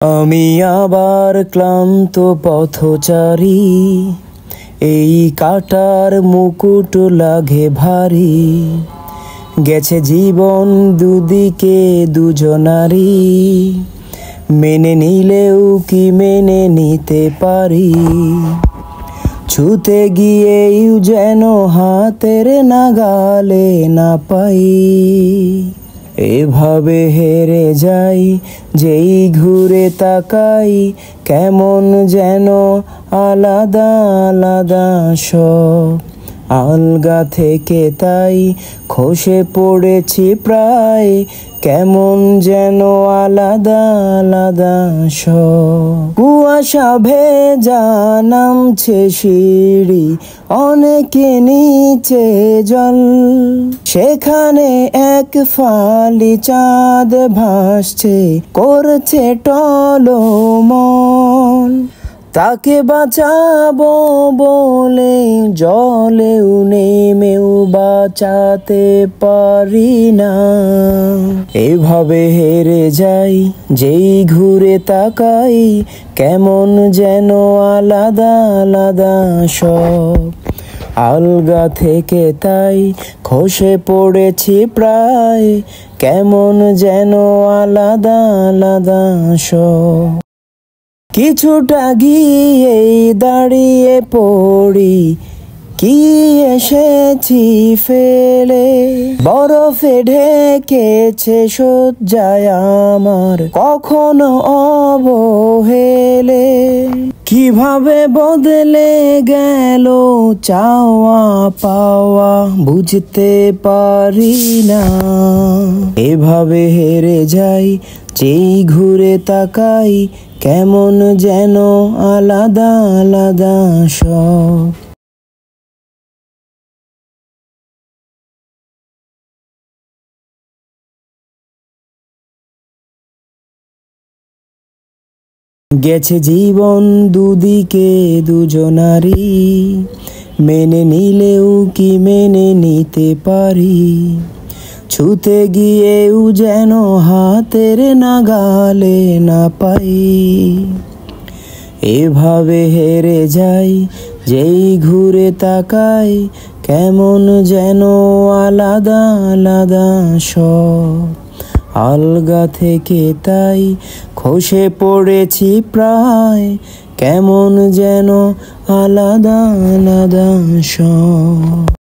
আমি আবার ক্লান্ত পথচারী, এই কাটার মুকুট লাগে ভারী। গেছে জীবন দুদিকে দুজনারই, মেনে নিলেও কি মেনে নিতে পারি? ছুতে গিয়েও যেন হাতের নাগালে না পাই। এভাবে হেরে যাই, যেই ঘুরে তাকাই, কেমন যেন আলাদা আলাদা সব। আলগা থেকে তাই খসে পড়েছি প্রায়, কেমন যেন আলাদা আলাদা সব। কুয়াশা ভেজা নামছে সিঁড়ি, অনেকে নিচে জল, সেখানে এক ফালি চাঁদ ভাসছে, করছে টলমল। তাকে বাঁচাবো বলে জলেও নেমেও বাঁচাতে পারি না। এভাবে হেরে যাই, যেই ঘুরে তাকাই, কেমন যেন আলাদা আলাদা সব। আলগা থেকে তাই খসে পড়েছি প্রায়, কেমন যেন আলাদা আলাদা সব। কিছুটা গিয়ে দাঁড়িয়ে পড়ি, কি এসেছি ফেলে। বরফে ঢেকেছে শয্যায় আমার, কখনো অবহেলে। কিভাবে বদলে গেল চাওয়া পাওয়া, বুঝতে পারি না। এভাবে হেরে যাই, যেই ঘুরে তাকাই, কেমন যেন আলাদা আলাদা সব। গেছে জীবন দুদিকে দুজনারই, মেনে নিলেও কি মেনে নিতে পারি? ছুতে গিয়েও যেন হাতের নাগালে না পাই। এভাবে হেরে যাই, যেই ঘুরে তাকাই, কেমন যেন আলাদা আলাদা সব। আলগা থেকে তাই খসে পড়েছি প্রায়, কেমন যেন আলাদা আলাদা সব।